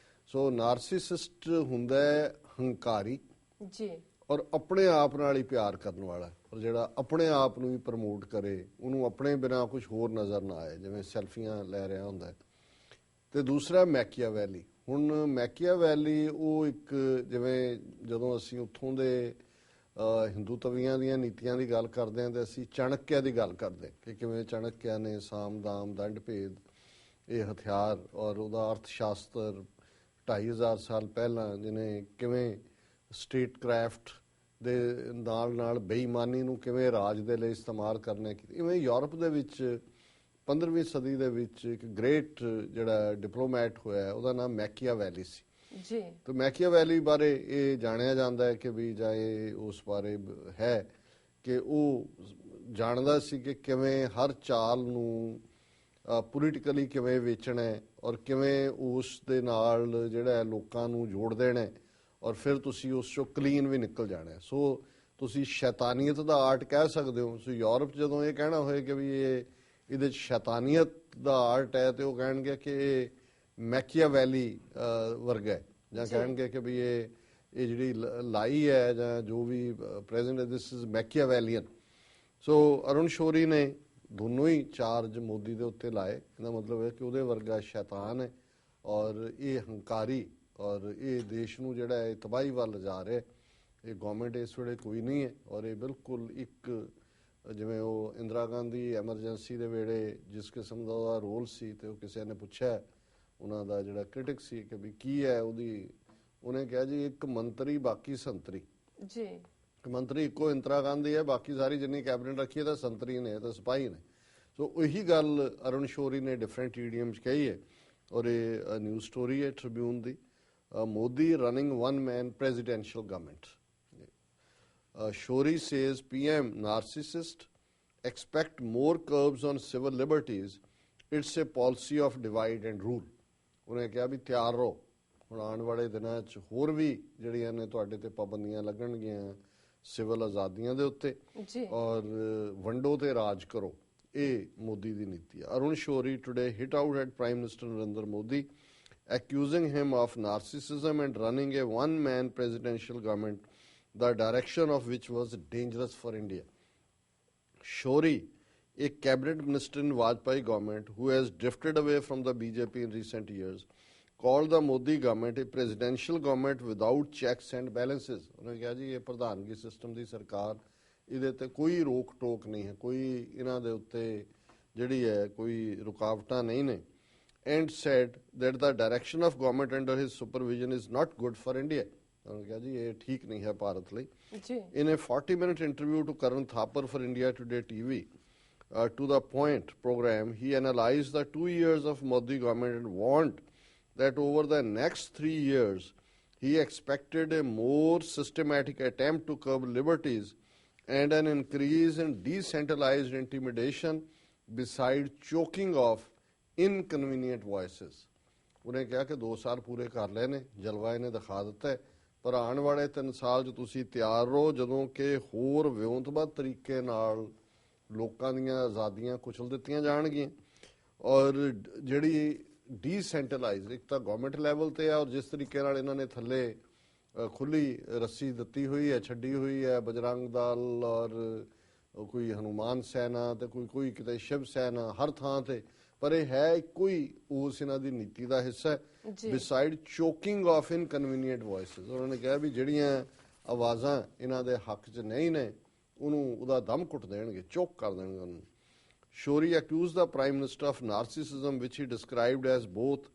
C: ਸੋ ਨਾਰਸਿਸਿਸਟ ਹੁੰਦਾ ਹੈ ਹੰਕਾਰੀ ਜੀ, ਔਰ ਆਪਣੇ ਆਪ ਨਾਲ ਹੀ ਪਿਆਰ ਕਰਨ ਵਾਲਾ, ਔਰ ਜਿਹੜਾ ਆਪਣੇ ਆਪ ਨੂੰ ਵੀ ਪ੍ਰਮੋਟ ਕਰੇ, ਉਹਨੂੰ ਆਪਣੇ ਬਿਨਾਂ ਕੁਝ ਹੋਰ ਨਜ਼ਰ ਨਾ ਆਏ, ਜਿਵੇਂ ਸੈਲਫੀਆਂ ਲੈ ਰਿਹਾ ਹੁੰਦਾ। ਤੇ ਦੂਸਰਾ ਮੈਕੀਆਵੈਲੀ। ਹੁਣ ਮੈਕੀਆਵੈਲੀ ਉਹ ਇੱਕ, ਜਿਵੇਂ ਜਦੋਂ ਅਸੀਂ ਉੱਥੋਂ ਦੇ ਹਿੰਦੂ ਤਵੀਆਂ ਦੀਆਂ ਨੀਤੀਆਂ ਦੀ ਗੱਲ ਕਰਦੇ ਹਾਂ ਤੇ ਅਸੀਂ ਚਾਣਕਿਆ ਦੀ ਗੱਲ ਕਰਦੇ ਕਿ ਕਿਵੇਂ ਚਾਣਕਿਆ ਨੇ ਸਾਮ ਦਾਮ ਦੰਡ ਭੇਦ ਇਹ ਹਥਿਆਰ, ਔਰ ਉਹਦਾ ਅਰਥ ਸ਼ਾਸਤਰ 2500 ਸਾਲ ਪਹਿਲਾਂ ਜਿਹਨੇ ਕਿਵੇਂ ਸਟੇਟ ਕ੍ਰਾਫਟ ਦੇ ਨਾਲ ਬੇਈਮਾਨੀ ਨੂੰ ਕਿਵੇਂ ਰਾਜ ਦੇ ਲਈ ਇਸਤੇਮਾਲ ਕਰਨਾ ਕੀਤਾ। ਇਵੇਂ ਯੂਰਪ ਦੇ ਵਿੱਚ 15ਵੀਂ ਸਦੀ ਦੇ ਵਿੱਚ ਇੱਕ ਗ੍ਰੇਟ ਜਿਹੜਾ ਡਿਪਲੋਮੈਟ ਹੋਇਆ, ਉਹਦਾ ਨਾਮ ਮੈਕੀਆਵੈਲੀ ਸੀ ਜੀ। ਤੇ ਮੈਕੀਆਵੈਲੀ ਬਾਰੇ ਇਹ ਜਾਣਿਆ ਜਾਂਦਾ ਹੈ ਕਿ ਵੀ ਜਾਂ ਇਹ ਉਸ ਬਾਰੇ ਹੈ ਕਿ ਉਹ ਜਾਣਦਾ ਸੀ ਕਿ ਕਿਵੇਂ ਹਰ ਚਾਲ ਨੂੰ ਪੋਲੀਟੀਕਲੀ ਕਿਵੇਂ ਵੇਚਣਾ ਹੈ, ਔਰ ਕਿਵੇਂ ਉਸ ਦੇ ਨਾਲ ਜਿਹੜਾ ਲੋਕਾਂ ਨੂੰ ਜੋੜ ਦੇਣਾ, ਔਰ ਫਿਰ ਤੁਸੀਂ ਉਸ ਚੋਂ ਕਲੀਨ ਵੀ ਨਿਕਲ ਜਾਣਾ। ਸੋ ਤੁਸੀਂ ਸ਼ੈਤਾਨੀਅਤ ਦਾ ਆਰਟ ਕਹਿ ਸਕਦੇ ਹੋ। ਸੋ ਯੂਰਪ ਜਦੋਂ ਇਹ ਕਹਿਣਾ ਹੋਏ ਕਿ ਵੀ ਇਹਦੇ 'ਚ ਸ਼ੈਤਾਨੀਅਤ ਦਾ ਆਰਟ ਹੈ, ਤੇ ਉਹ ਕਹਿਣਗੇ ਕਿ ਇਹ ਮੈਕੀਆਵੈਲੀ ਵਰਗਾ, ਜਾਂ ਕਹਿਣਗੇ ਕਿ ਵੀ ਇਹ ਜਿਹੜੀ ਲਾਈ ਹੈ ਜਾਂ ਜੋ ਵੀ ਪ੍ਰੈਜ਼ੈਂਟ ਹੈ, ਦਿਸ ਇਜ਼ ਮੈਕੀਆਵੈਲੀਅਨ। ਸੋ ਅਰੁਣ ਸ਼ੌਰੀ ਨੇ ਦੋਨੋਂ ਹੀ ਚਾਰਜ ਮੋਦੀ ਦੇ ਉੱਤੇ ਲਾਏ। ਇਹਦਾ ਮਤਲਬ ਹੈ ਕਿ ਉਹਦੇ ਵਰਗਾ ਸ਼ੈਤਾਨ ਹੈ, ਔਰ ਇਹ ਹੰਕਾਰੀ, ਔਰ ਇਹ ਦੇਸ਼ ਨੂੰ ਜਿਹੜਾ ਹੈ ਤਬਾਹੀ ਵੱਲ ਜਾ ਰਿਹਾ। ਇਹ ਗਵਰਨਮੈਂਟ ਇਸ ਵੇਲੇ ਕੋਈ ਨਹੀਂ ਹੈ, ਔਰ ਇਹ ਬਿਲਕੁਲ ਇੱਕ ਜਿਵੇਂ ਉਹ ਇੰਦਰਾ ਗਾਂਧੀ ਐਮਰਜੈਂਸੀ ਦੇ ਵੇਲੇ ਜਿਸ ਕਿਸਮ ਦਾ ਉਹਦਾ ਰੋਲ ਸੀ, ਤੇ ਉਹ ਕਿਸੇ ਨੇ ਪੁੱਛਿਆ ਉਹਨਾਂ ਦਾ ਜਿਹੜਾ ਕ੍ਰਿਟਿਕ ਸੀ ਕਿ ਵੀ ਕੀ ਹੈ ਉਹਨੇ ਕਿਹਾ ਜੀ ਇੱਕ ਮੰਤਰੀ ਬਾਕੀ ਸੰਤਰੀ ਜੀ। ਮੰਤਰੀ ਇੱਕੋ ਇੰਦਰਾ ਗਾਂਧੀ ਹੈ, ਬਾਕੀ ਸਾਰੀ ਜਿੰਨੀ ਕੈਬਨਿਟ ਰੱਖੀ ਹੈ ਤਾਂ ਸੰਤਰੀ ਨੇ, ਤਾਂ ਸਿਪਾਹੀ ਨੇ। ਸੋ ਉਹੀ ਗੱਲ ਅਰੁਣ ਸ਼ੌਰੀ ਨੇ ਡਿਫਰੈਂਟ ਈਡੀਅਮ 'ਚ ਕਹੀ ਹੈ और ये न्यूज़ स्टोरी है Tribune the, Modi running one man presidential government. Shori says PM narcissist, expect more curbs on civil liberties, it's a policy of divide and rule. ਉਹਨੇ ਕਿਹਾ ਵੀ ਤਿਆਰ ਰਹੋ, ਹੁਣ ਆਉਣ ਵਾਲੇ ਦਿਨਾਂ 'ਚ ਹੋਰ ਵੀ ਜਿਹੜੀਆਂ ਨੇ ਤੁਹਾਡੇ ਤੇ ਪਾਬੰਦੀਆਂ ਲੱਗਣਗੀਆਂ ਸਿਵਲ ਆਜ਼ਾਦੀਆਂ ਦੇ ਉੱਤੇ, ਔਰ ਵੰਡੋ ਤੇ ਰਾਜ ਕਰੋ, ਇਹ ਮੋਦੀ ਦੀ ਨੀਤੀ ਹੈ. Arun Shourie today hit out at prime minister Narendra Modi, accusing him of narcissism and running a one-man presidential government, the direction of which was dangerous for India. Shori, a cabinet minister in Vajpayee government who has drifted away from the BJP in recent years, called the Modi government a presidential government without checks and balances. उन्होंने कहा जी ये प्रधानगी सिस्टम दी सरकार, ਇਹਦੇ ਤੇ ਕੋਈ ਰੋਕ ਟੋਕ ਨਹੀਂ ਹੈ, ਕੋਈ ਇਹਨਾਂ ਦੇ ਉੱਤੇ ਜਿਹੜੀ ਹੈ ਕੋਈ ਰੁਕਾਵਟਾਂ ਨਹੀਂ ਨੇ. And said that the direction of government under his supervision is not good for India. उन्होंने कहा जी ये ठीक नहीं है भारत ਲਈ. In a 40-minute interview to Karan Thapar for India Today TV, to the point program, he analyzed the 2 years of Modi government and warned that over the next 3 years, he expected a more systematic attempt to curb liberties and an increase in decentralized intimidation beside choking off ਇਨਕਨਵੀਨੀਅੰਟ ਵੋਇਸਿਸ. ਉਹਨੇ ਕਿਹਾ ਕਿ 2 ਸਾਲ ਪੂਰੇ ਕਰ ਲਏ ਨੇ, ਜਲਵਾ ਇਹਨੇ ਦਿਖਾ ਦਿੱਤਾ ਹੈ, ਪਰ ਆਉਣ ਵਾਲੇ 3 ਸਾਲ 'ਚ ਤੁਸੀਂ ਤਿਆਰ ਰਹੋ ਜਦੋਂ ਕਿ ਹੋਰ ਵਿਉਂਤਬੱਧ ਤਰੀਕੇ ਨਾਲ ਲੋਕਾਂ ਦੀਆਂ ਆਜ਼ਾਦੀਆਂ ਕੁਚਲ ਦਿੱਤੀਆਂ ਜਾਣਗੀਆਂ. ਔਰ ਜਿਹੜੀ ਡੀਸੈਂਟਰਲਾਈਜ਼, ਇੱਕ ਤਾਂ ਗਵਰਨਮੈਂਟ ਲੈਵਲ ਤੇ ਆ, ਔਰ ਜਿਸ ਤਰੀਕੇ ਨਾਲ ਇਹਨਾਂ ਨੇ ਥੱਲੇ ਖੁੱਲੀ ਰੱਸੀ ਦਿੱਤੀ ਹੋਈ ਹੈ, ਛੱਡੀ ਹੋਈ ਹੈ, ਬਜਰੰਗ ਦਲ ਔਰ ਕੋਈ ਹਨੂਮਾਨ ਸੈਨਾ ਤੇ ਕੋਈ ਕਿਤੇ ਸ਼ਿਵ ਸੈਨਾ, ਹਰ ਥਾਂ ਤੇ, ਪਰ ਇਹ ਹੈ ਇੱਕੋ ਹੀ ਉਸ ਇਹਨਾਂ ਦੀ ਨੀਤੀ ਦਾ ਹਿੱਸਾ ਹੈ. ਬਿਸਾਈਡ ਚੋਕਿੰਗ ਆਫ ਇਨਕਨਵੀਨੀਅੰਟ ਵੋਇਸਿਸ, ਉਹਨਾਂ ਨੇ ਕਿਹਾ ਵੀ ਜਿਹੜੀਆਂ ਆਵਾਜ਼ਾਂ ਇਹਨਾਂ ਦੇ ਹੱਕ 'ਚ ਨਹੀਂ ਨੇ ਉਹਨੂੰ ਉਹਦਾ ਦਮ ਘੁੱਟ ਦੇਣਗੇ, ਚੋਕ ਕਰ ਦੇਣਗੇ ਉਹਨੂੰ. Shourie accuses the prime minister of narcissism which he described as both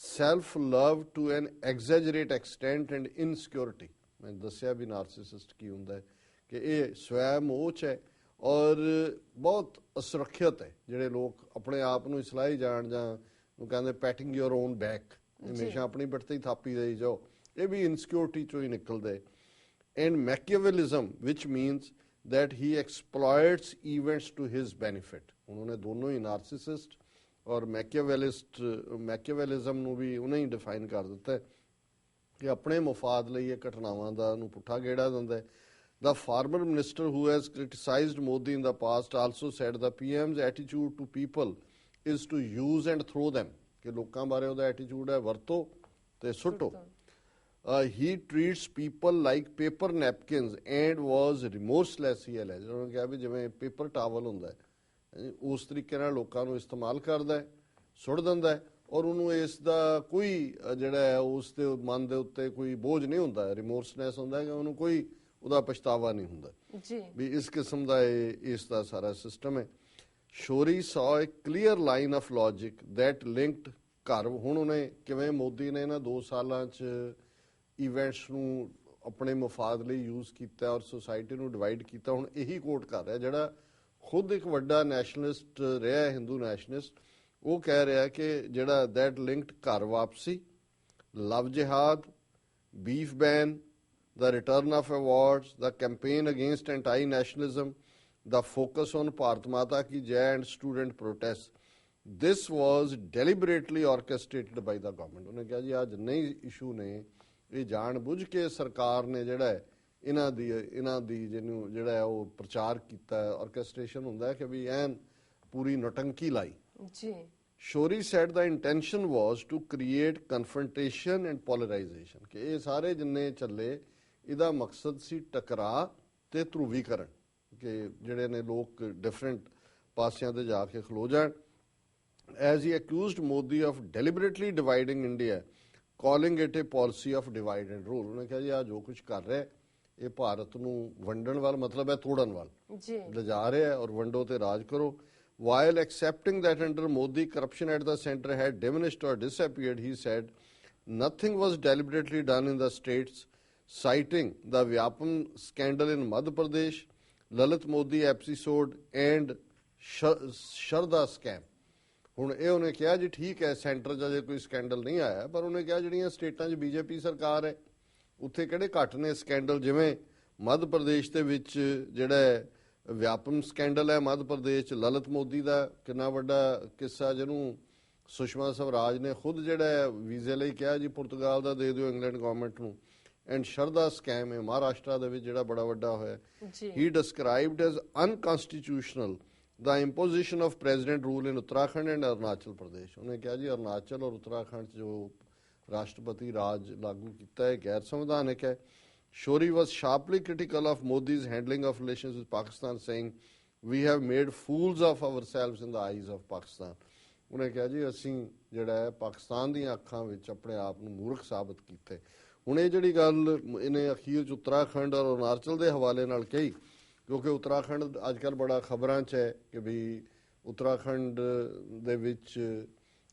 C: self love to an exaggerated extent and insecurity. ਮੈਂ ਦੱਸਿਆ ਵੀ ਨਾਰਸਿਸਿਸਟ ਕੀ ਹੁੰਦਾ ਹੈ, ਕਿ ਇਹ ਸਵੈ ਮੋਹ 'ਚ ਹੈ ਔਰ ਬਹੁਤ ਅਸੁਰੱਖਿਅਤ ਹੈ. ਜਿਹੜੇ ਲੋਕ ਆਪਣੇ ਆਪ ਨੂੰ ਇਸਲਾਈ ਜਾਣ ਜਾਂ ਉਹ ਕਹਿੰਦੇ ਪੈਟਿੰਗ ਯੋਰ ਓਨ ਬੈਕ, ਹਮੇਸ਼ਾ ਆਪਣੀ ਪਿੱਠ ਤੇ ਹੀ ਥਾਪੀ ਦੇਈ ਜਾਓ, ਇਹ ਵੀ ਇਨਸਿਕਿਉਰਿਟੀ 'ਚੋਂ ਹੀ ਨਿਕਲਦੇ. And Machiavellianism which means that he exploits events to his benefit. उन्होंने दोनों ही नार्सिसिस्ट और ਮੈਕੀਅਵੈਲਿਜ਼ਮ ਨੂੰ ਵੀ ਉਹਨੇ ਹੀ ਡਿਫਾਈਨ ਕਰ ਦਿੱਤਾ ਕਿ ਆਪਣੇ ਮੁਫਾਦ ਲਈ ਇਹ ਘਟਨਾਵਾਂ ਦਾ ਨੂੰ ਪੁੱਠਾ ਗੇੜਾ ਦਿੰਦਾ. The former minister who has criticized Modi in the past also said the PM's attitude to people is to use and throw them. ਕਿ ਲੋਕਾਂ ਬਾਰੇ ਉਹਦਾ ਐਟੀਟਿਊਡ ਹੈ ਵਰਤੋ ਤੇ ਸੁੱਟੋ. He treats people like paper napkins and was remorseless, he alleged. ਉਹਨਾਂ ਨੇ ਕਿਹਾ ਵੀ ਜਿਵੇਂ ਪੇਪਰ ਟਾਵਲ ਹੁੰਦਾ ਹੈ ਉਸ ਤਰੀਕੇ ਨਾਲ ਲੋਕਾਂ ਨੂੰ ਇਸਤੇਮਾਲ ਕਰਦਾ ਹੈ, ਸੁੱਟ ਦਿੰਦਾ ਹੈ, ਔਰ ਉਹਨੂੰ ਇਸ ਦਾ ਕੋਈ ਜਿਹੜਾ ਹੈ ਉਸ ਦੇ ਮਨ ਦੇ ਉੱਤੇ ਕੋਈ ਬੋਝ ਨਹੀਂ ਹੁੰਦਾ, ਰਿਮੋਰਸਨੈਸ ਹੁੰਦਾ ਕਿ ਉਹਨੂੰ ਕੋਈ ਉਹਦਾ ਪਛਤਾਵਾ ਨਹੀਂ ਹੁੰਦਾ ਵੀ ਇਸ ਕਿਸਮ ਦਾ ਇਸ ਦਾ ਸਾਰਾ ਸਿਸਟਮ ਹੈ. Shourie saw a clear line of logic that linked ਘਰ. ਹੁਣ ਉਹਨੇ ਕਿਵੇਂ ਮੋਦੀ ਨੇ ਇਹਨਾਂ 2 ਸਾਲਾਂ 'ਚ ਇਵੈਂਟਸ ਨੂੰ ਆਪਣੇ ਮੁਫਾਦ ਲਈ ਯੂਜ਼ ਕੀਤਾ ਔਰ ਸੋਸਾਇਟੀ ਨੂੰ ਡਿਵਾਈਡ ਕੀਤਾ. ਹੁਣ ਇਹੀ ਕੋਟ ਕਰ ਰਿਹਾ ਜਿਹੜਾ ਖੁਦ ਇੱਕ ਵੱਡਾ ਨੈਸ਼ਨਲਿਸਟ ਰਿਹਾ, ਹਿੰਦੂ ਨੈਸ਼ਨਲਿਸਟ, ਉਹ ਕਹਿ ਰਿਹਾ ਕਿ ਜਿਹੜਾ that linked ghar wapsi, love jihad, beef ban, the return of awards, the campaign against anti-nationalism, the focus on Bharat Mata Ki Jai and student protests. This was deliberately orchestrated by the government. ਉਹਨੇ ਕਿਹਾ ਜੀ ਆਹ ਜਿੰਨੇ ਇਸ਼ੂ ਨੇ ਇਹ ਜਾਣ ਬੁੱਝ ਕੇ ਸਰਕਾਰ ਨੇ ਜਿਹੜਾ ਹੈ ਇਹਨਾਂ ਦੀ ਜਿਹਨੂੰ ਜਿਹੜਾ ਹੈ ਉਹ ਪ੍ਰਚਾਰ ਕੀਤਾ ਹੈ. ਆਰਕੈਸਟ੍ਰੇਸ਼ਨ ਹੁੰਦਾ ਹੈ ਕਿ ਵੀ ਐਨ ਪੂਰੀ ਨੌਟੰਕੀ ਲਾਈ. Shori said the intention was to create confrontation and polarization. ਕਿ ਇਹ ਸਾਰੇ ਜਿੰਨੇ ਚੱਲੇ ਇਹਦਾ ਮਕਸਦ ਸੀ ਟਕਰਾਅ ਤੇ ਧਰੂਵੀਕਰਨ, ਕਿ ਜਿਹੜੇ ਨੇ ਲੋਕ ਡਿਫਰੈਂਟ ਪਾਸਿਆਂ ਤੇ ਜਾ ਕੇ ਖਲੋ ਜਾਣ. As he accused Modi of deliberately dividing India, calling it a policy of divide and rule. ਉਹਨੇ ਕਿਹਾ ਜੀ ਆ ਜੋ ਕੁਝ ਕਰ ਰਿਹਾ ਇਹ ਭਾਰਤ ਨੂੰ ਵੰਡਣ ਵੱਲ, ਮਤਲਬ ਹੈ ਤੋੜਨ ਵੱਲ ਲਿਜਾ ਰਿਹਾ ਹੈ ਔਰ ਵੰਡੋ ਤੇ ਰਾਜ ਕਰੋ. While accepting that under Modi corruption at the center had diminished or disappeared, he said nothing was deliberately done in the states, citing the Vyapam scandal in Madhya Pradesh, Lalit Modi episode and Sharda scam. ਹੁਣ ਇਹ ਉਹਨੇ ਕਿਹਾ ਜੀ ਠੀਕ ਹੈ ਸੈਂਟਰ 'ਚ ਅਜੇ ਕੋਈ ਸਕੈਂਡਲ ਨਹੀਂ ਆਇਆ, ਪਰ ਉਹਨੇ ਕਿਹਾ ਜਿਹੜੀਆਂ ਸਟੇਟਾਂ 'ਚ ਬੀਜੇਪੀ ਸਰਕਾਰ ਹੈ ਉੱਥੇ ਕਿਹੜੇ ਘੱਟ ਨੇ ਸਕੈਂਡਲ। ਜਿਵੇਂ ਮੱਧ ਪ੍ਰਦੇਸ਼ ਦੇ ਵਿੱਚ ਜਿਹੜਾ ਵਿਆਪਮ ਸਕੈਂਡਲ ਹੈ, ਮੱਧ ਪ੍ਰਦੇਸ਼ 'ਚ ਲਲਿਤ ਮੋਦੀ ਦਾ ਕਿੰਨਾ ਵੱਡਾ ਕਿੱਸਾ, ਜਿਹਨੂੰ ਸੁਸ਼ਮਾ ਸਵਰਾਜ ਨੇ ਖੁਦ ਜਿਹੜਾ ਵੀਜ਼ੇ ਲਈ ਕਿਹਾ ਜੀ ਪੁਰਤਗਾਲ ਦਾ ਦੇ ਦਿਓ ਇੰਗਲੈਂਡ ਗਵਰਨਮੈਂਟ ਨੂੰ। ਐਂਡ ਸ਼ਰਦਾ ਸਕੈਮ ਹੈ ਮਹਾਰਾਸ਼ਟਰ ਦੇ ਵਿੱਚ ਜਿਹੜਾ ਬੜਾ ਵੱਡਾ ਹੋਇਆ। He described as unconstitutional the imposition of president rule in Uttarakhand and Arunachal Pradesh। ਉਹਨੇ ਕਿਹਾ ਜੀ ਅਰੁਣਾਚਲ ਔਰ ਉੱਤਰਾਖੰਡ 'ਚ ਜੋ ਰਾਸ਼ਟਰਪਤੀ ਰਾਜ ਲਾਗੂ ਕੀਤਾ ਹੈ ਗੈਰ ਸੰਵਿਧਾਨਿਕ ਹੈ। Shori was sharply critical of Modi's handling of relations with Pakistan, saying we have made fools of ourselves in the eyes of Pakistan। ਉਹਨੇ ਕਿਹਾ ਜੀ ਅਸੀਂ ਜਿਹੜਾ ਹੈ ਪਾਕਿਸਤਾਨ ਦੀਆਂ ਅੱਖਾਂ ਵਿੱਚ ਆਪਣੇ ਆਪ ਨੂੰ ਮੂਰਖ ਸਾਬਤ ਕੀਤੇ। ਹੁਣ ਇਹ ਜਿਹੜੀ ਗੱਲ ਇਹਨੇ ਅਖੀਰ 'ਚ ਉੱਤਰਾਖੰਡ ਔਰ ਅਰੁਣਾਚਲ ਦੇ ਹਵਾਲੇ ਨਾਲ ਕਹੀ, ਕਿਉਂਕਿ ਉੱਤਰਾਖੰਡ ਅੱਜ ਕੱਲ੍ਹ ਬੜਾ ਖਬਰਾਂ 'ਚ ਹੈ ਕਿ ਵੀ ਉੱਤਰਾਖੰਡ ਦੇ ਵਿੱਚ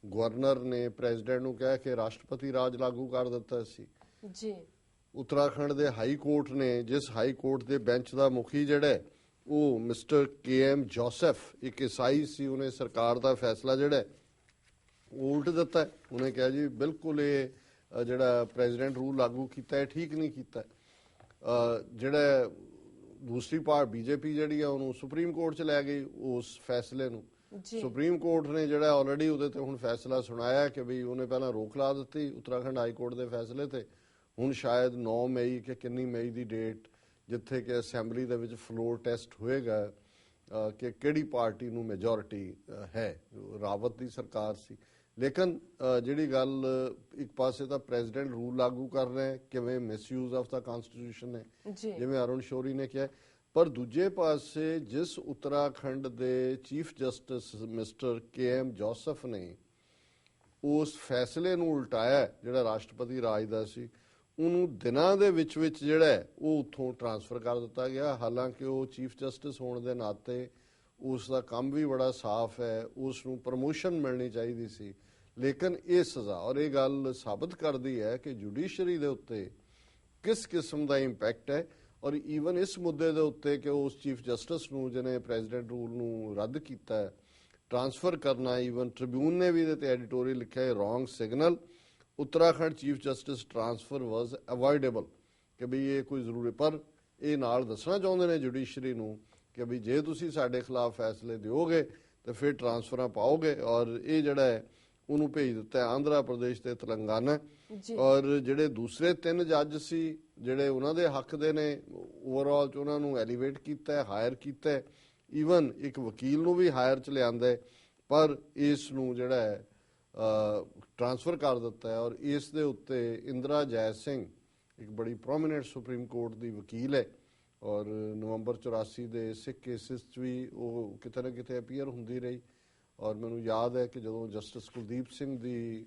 C: ਗਵਰਨਰ ਨੇ ਪ੍ਰੈਜ਼ੀਡੈਂਟ ਨੂੰ ਕਹਿ ਕੇ ਰਾਸ਼ਟਰਪਤੀ ਰਾਜ ਲਾਗੂ ਕਰ ਦਿੱਤਾ ਸੀ ਜੀ। ਉੱਤਰਾਖੰਡ ਦੇ ਹਾਈ ਕੋਰਟ ਨੇ, ਜਿਸ ਹਾਈ ਕੋਰਟ ਦੇ ਬੈਂਚ ਦਾ ਮੁਖੀ ਜਿਹੜਾ ਉਹ ਮਿਸਟਰ KM ਜੋਸੈਫ ਇੱਕ ਈਸਾਈ ਸੀ, ਉਹਨੇ ਸਰਕਾਰ ਦਾ ਫੈਸਲਾ ਜਿਹੜਾ ਉਹ ਉਲਟ ਦਿੱਤਾ। ਉਹਨੇ ਕਿਹਾ ਜੀ ਬਿਲਕੁਲ ਇਹ ਜਿਹੜਾ ਪ੍ਰੈਜ਼ੀਡੈਂਟ ਰੂਲ ਲਾਗੂ ਕੀਤਾ ਹੈ ਠੀਕ ਨਹੀਂ ਕੀਤਾ। ਜਿਹੜਾ ਦੂਸਰੀ ਪਾਰਟ ਬੀਜੇਪੀ ਜਿਹੜੀ ਆ ਉਹਨੂੰ ਸੁਪਰੀਮ ਕੋਰਟ 'ਚ ਲੈ ਗਈ ਉਸ ਫੈਸਲੇ ਨੂੰ। ਸੁਪਰੀਮ ਕੋਰਟ ਨੇ ਜਿਹੜਾ ਆਲਰੇਡੀ ਉਹਦੇ ਤੇ ਹੁਣ ਫੈਸਲਾ ਸੁਣਾਇਆ ਕਿ ਵੀ ਉਹਨੇ ਪਹਿਲਾਂ ਰੋਕ ਲਾ ਦਿੱਤੀ ਉੱਤਰਾਖੰਡ ਹਾਈ ਕੋਰਟ ਦੇ ਫੈਸਲੇ ਤੇ। ਹੁਣ ਸ਼ਾਇਦ 9 ਮਈ ਕਿ ਕਿੰਨੀ ਮਈ ਦੀ ਡੇਟ ਜਿੱਥੇ ਕਿ ਅਸੈਂਬਲੀ ਦੇ ਵਿੱਚ ਫਲੋਰ ਟੈਸਟ ਹੋਏਗਾ ਕਿ ਕਿਹੜੀ ਪਾਰਟੀ ਨੂੰ ਮੈਜੋਰਿਟੀ ਹੈ। ਰਾਵਤ ਦੀ ਸਰਕਾਰ ਸੀ। ਲੇਕਿਨ ਜਿਹੜੀ ਗੱਲ ਇੱਕ ਪਾਸੇ ਤਾਂ ਪ੍ਰੈਜ਼ੀਡੈਂਟ ਰੂਲ ਲਾਗੂ ਕਰ ਰਹੇ ਕਿਵੇਂ ਮਿਸਯੂਜ਼ ਆਫ ਦਾ ਕਨਸਟੀਟਿਊਸ਼ਨ ਹੈ ਜਿਵੇਂ ਅਰੁਣ ਸ਼ੌਰੀ ਨੇ ਕਿਹਾ, ਪਰ ਦੂਜੇ ਪਾਸੇ ਜਿਸ ਉੱਤਰਾਖੰਡ ਦੇ ਚੀਫ ਜਸਟਿਸ ਮਿਸਟਰ KM ਜੋਸੈਫ ਨੇ ਉਸ ਫੈਸਲੇ ਨੂੰ ਉਲਟਾਇਆ ਜਿਹੜਾ ਰਾਸ਼ਟਰਪਤੀ ਰਾਜ ਦਾ ਸੀ, ਉਹਨੂੰ ਦਿਨਾਂ ਦੇ ਵਿੱਚ ਜਿਹੜਾ ਉਹ ਉੱਥੋਂ ਟਰਾਂਸਫਰ ਕਰ ਦਿੱਤਾ ਗਿਆ। ਹਾਲਾਂਕਿ ਉਹ ਚੀਫ ਜਸਟਿਸ ਹੋਣ ਦੇ ਨਾਤੇ ਉਸ ਦਾ ਕੰਮ ਵੀ ਬੜਾ ਸਾਫ਼ ਹੈ, ਉਸ ਨੂੰ ਪ੍ਰਮੋਸ਼ਨ ਮਿਲਣੀ ਚਾਹੀਦੀ ਸੀ। ਲੇਕਿਨ ਇਹ ਸਜ਼ਾ ਔਰ ਇਹ ਗੱਲ ਸਾਬਤ ਕਰਦੀ ਹੈ ਕਿ ਜੁਡੀਸ਼ਰੀ ਦੇ ਉੱਤੇ ਕਿਸ ਕਿਸਮ ਦਾ ਇੰਪੈਕਟ ਹੈ। ਔਰ ਈਵਨ ਇਸ ਮੁੱਦੇ ਦੇ ਉੱਤੇ ਕਿ ਉਸ ਚੀਫ ਜਸਟਿਸ ਨੂੰ ਜਿਹਨੇ ਪ੍ਰੈਜ਼ੀਡੈਂਟ ਰੂਲ ਨੂੰ ਰੱਦ ਕੀਤਾ ਹੈ ਟਰਾਂਸਫਰ ਕਰਨਾ, ਈਵਨ ਟ੍ਰਿਬਿਊਨ ਨੇ ਵੀ ਇਹਦੇ ਤੇ ਐਡੀਟੋਰੀਅਲ ਲਿਖਿਆ ਹੈ wrong signal, Uttarakhand chief justice transfer was avoidable ਕਿ ਵੀ ਇਹ ਕੋਈ ਜ਼ਰੂਰੀ। ਪਰ ਇਹ ਨਾਲ ਦੱਸਣਾ ਚਾਹੁੰਦੇ ਨੇ ਜੁਡੀਸ਼ਰੀ ਨੂੰ ਕਿ ਵੀ ਜੇ ਤੁਸੀਂ ਸਾਡੇ ਖਿਲਾਫ ਫੈਸਲੇ ਦਿਓਗੇ ਤਾਂ ਫਿਰ ਟਰਾਂਸਫਰਾਂ ਪਾਓਗੇ। ਔਰ ਇਹ ਜਿਹੜਾ ਹੈ ਉਹਨੂੰ ਭੇਜ ਦਿੱਤਾ ਆਂਧਰਾ ਪ੍ਰਦੇਸ਼ ਤੇ ਤੇਲੰਗਾਨਾ। ਔਰ ਜਿਹੜੇ ਦੂਸਰੇ 3 ਜੱਜ ਸੀ ਜਿਹੜੇ ਉਹਨਾਂ ਦੇ ਹੱਕ ਦੇ ਨੇ ਓਵਰਆਲ ਚ ਉਹਨਾਂ ਨੂੰ ਐਲੀਵੇਟ ਕੀਤਾ ਹੈ, ਹਾਇਰ ਕੀਤਾ ਹੈ, ਈਵਨ ਇੱਕ ਵਕੀਲ ਨੂੰ ਵੀ ਹਾਇਰ ਚ ਲਿਆਂਦਾ ਹੈ, ਪਰ ਇਸ ਨੂੰ ਜਿਹੜਾ ਹੈ ਟਰਾਂਸਫਰ ਕਰ ਦਿੱਤਾ ਹੈ। ਔਰ ਇਸ ਦੇ ਉੱਤੇ ਇੰਦਰਾ ਜੈ ਸਿੰਘ ਇੱਕ ਬੜੀ ਪ੍ਰੋਮੀਨੈਂਟ ਸੁਪਰੀਮ ਕੋਰਟ ਦੀ ਵਕੀਲ ਹੈ ਔਰ ਨਵੰਬਰ 84 ਦੇ ਸਿੱਖ ਕੇਸਿਸ 'ਚ ਵੀ ਉਹ ਕਿਤੇ ਨਾ ਕਿਤੇ ਅਪੀਅਰ ਹੁੰਦੀ ਰਹੀ। ਔਰ ਮੈਨੂੰ ਯਾਦ ਹੈ ਕਿ ਜਦੋਂ ਜਸਟਿਸ ਕੁਲਦੀਪ ਸਿੰਘ ਦੀ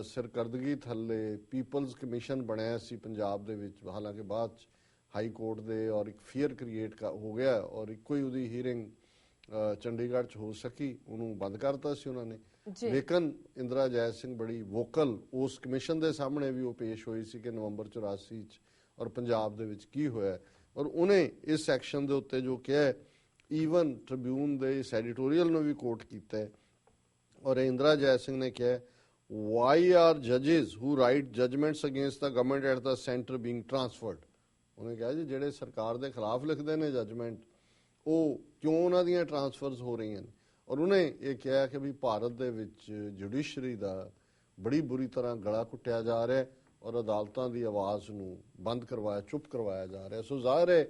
C: ਸਰਕਰਦਗੀ ਥੱਲੇ ਪੀਪਲਜ਼ ਕਮਿਸ਼ਨ ਬਣਿਆ ਸੀ ਪੰਜਾਬ ਦੇ ਵਿੱਚ, ਹਾਲਾਂਕਿ ਬਾਅਦ 'ਚ ਹਾਈ ਕੋਰਟ ਦੇ ਔਰ ਇੱਕ ਫੀਅਰ ਕ੍ਰੀਏਟ ਹੋ ਗਿਆ ਔਰ ਇੱਕੋ ਹੀ ਉਹਦੀ ਹੀਅਰਿੰਗ ਚੰਡੀਗੜ੍ਹ 'ਚ ਹੋ ਸਕੀ, ਉਹਨੂੰ ਬੰਦ ਕਰਤਾ ਸੀ ਉਹਨਾਂ ਨੇ। ਲੇਕਿਨ ਇੰਦਰਾ ਜੈ ਸਿੰਘ ਬੜੀ ਵੋਕਲ ਉਸ ਕਮਿਸ਼ਨ ਦੇ ਸਾਹਮਣੇ ਵੀ ਉਹ ਪੇਸ਼ ਹੋਈ ਸੀ ਕਿ ਨਵੰਬਰ 84 'ਚ ਔਰ ਪੰਜਾਬ ਦੇ ਵਿੱਚ ਕੀ ਹੋਇਆ। ਔਰ ਉਹਨੇ ਇਸ ਸੈਕਸ਼ਨ ਦੇ ਉੱਤੇ ਜੋ ਕਿਹਾ ਈਵਨ ਟ੍ਰਿਬਿਊਨ ਦੇ ਇਸ ਐਡੀਟੋਰੀਅਲ ਨੂੰ ਵੀ ਕੋਟ ਕੀਤਾ ਹੈ। ਔਰ ਇੰਦਰਾ ਜੈ ਸਿੰਘ ਨੇ ਕਿਹਾ ਵਾਈ ਆਰ ਜੱਜਿਸ who write judgements against the government at the centre being transferred. ਉਹਨੇ ਕਿਹਾ ਜੀ ਜਿਹੜੇ ਸਰਕਾਰ ਦੇ ਖਿਲਾਫ ਲਿਖਦੇ ਨੇ ਜਜਮੈਂਟ ਉਹ ਕਿਉਂ ਉਹਨਾਂ ਦੀਆਂ ਟਰਾਂਸਫਰਸ ਹੋ ਰਹੀਆਂ ਨੇ। ਔਰ ਉਹਨੇ ਇਹ ਕਿਹਾ ਕਿ ਵੀ ਭਾਰਤ ਦੇ ਵਿੱਚ ਜੁਡੀਸ਼ਰੀ ਦਾ ਬੜੀ ਬੁਰੀ ਤਰ੍ਹਾਂ ਗਲਾ ਘੁੱਟਿਆ ਜਾ ਰਿਹਾ ਔਰ ਅਦਾਲਤਾਂ ਦੀ ਆਵਾਜ਼ ਨੂੰ ਬੰਦ ਕਰਵਾਇਆ, ਚੁੱਪ ਕਰਵਾਇਆ ਜਾ ਰਿਹਾ। ਸੋ ਜ਼ਾਹਿਰ ਹੈ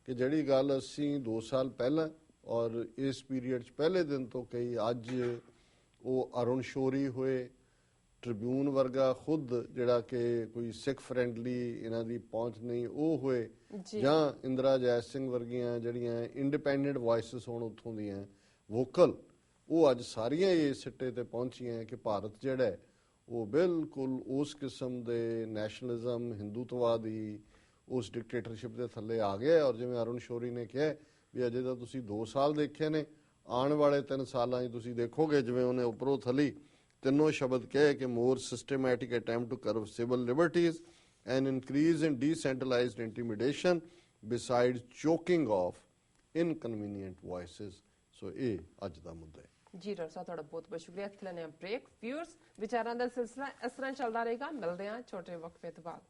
C: ਕਿ ਜਿਹੜੀ ਗੱਲ ਅਸੀਂ 2 ਸਾਲ ਪਹਿਲਾਂ ਔਰ ਇਸ ਪੀਰੀਅਡ 'ਚ ਪਹਿਲੇ ਦਿਨ ਤੋਂ ਕਹੀ, ਅੱਜ ਉਹ ਅਰੁਣ ਸ਼ੌਰੀ ਹੋਏ, ਟ੍ਰਿਬਿਊਨ ਵਰਗਾ ਖੁਦ ਜਿਹੜਾ ਕਿ ਕੋਈ ਸਿੱਖ ਫਰੈਂਡਲੀ ਇਹਨਾਂ ਦੀ ਪਹੁੰਚ ਨਹੀਂ ਉਹ ਹੋਏ, ਜਾਂ ਇੰਦਰਾ ਜੈ ਸਿੰਘ ਵਰਗੀਆਂ ਜਿਹੜੀਆਂ ਇੰਡੀਪੈਂਡੈਂਟ ਵੌਇਸਿਸ ਹੋਣ ਉੱਥੋਂ ਦੀਆਂ ਵੋਕਲ, ਉਹ ਅੱਜ ਸਾਰੀਆਂ ਇਸ ਸਿੱਟੇ ਤੇ ਪਹੁੰਚੀਆਂ ਕਿ ਭਾਰਤ ਜਿਹੜਾ ਹੈ ਉਹ ਬਿਲਕੁਲ ਉਸ ਕਿਸਮ ਦੇ ਨੈਸ਼ਨਲਿਜ਼ਮ, ਹਿੰਦੂਤਵਾਦੀ ਉਸ ਡਿਕਟੇਟਰਸ਼ਿਪ ਦੇ ਥੱਲੇ ਆ ਗਿਆ। ਔਰ ਜਿਵੇਂ ਅਰੁਣ ਸ਼ੌਰੀ ਨੇ ਕਿਹਾ ਵੀ ਅਜੇ ਤਾਂ ਤੁਸੀਂ 2 ਸਾਲ ਦੇਖੇ ਨੇ, ਆਉਣ ਵਾਲੇ 3 ਸਾਲਾਂ 'ਚ ਤੁਸੀਂ ਦੇਖੋਗੇ ਜਿਵੇਂ ਉਹਨੇ ਉੱਪਰੋਂ ਥੱਲੀ ਤਿੰਨੋਂ ਸ਼ਬਦ ਕਹੇ ਕਿ more systematic attempt to curb civil liberties and increase in decentralised intimidation beside choking of inconvenient voices. So ਇਹ ਅੱਜ ਦਾ ਮੁੱਦਾ ਹੈ
G: ਜੀ ਡਾਕਟਰ ਸਾਹਿਬ ਤੁਹਾਡਾ ਬਹੁਤ ਬਹੁਤ ਸ਼ੁਕਰੀਆ। ਇੱਥੇ ਲੈਣੇ ਆ ਬ੍ਰੇਕ। ਵਿਊਅਰਸ ਵਿਚਾਰਾਂ ਦਾ ਸਿਲਸਿਲਾ ਇਸ ਤਰ੍ਹਾਂ ਚੱਲਦਾ ਰਹੇਗਾ। ਮਿਲਦੇ ਹਾਂ ਛੋਟੇ ਵਕਫੇ ਤੋਂ ਬਾਅਦ।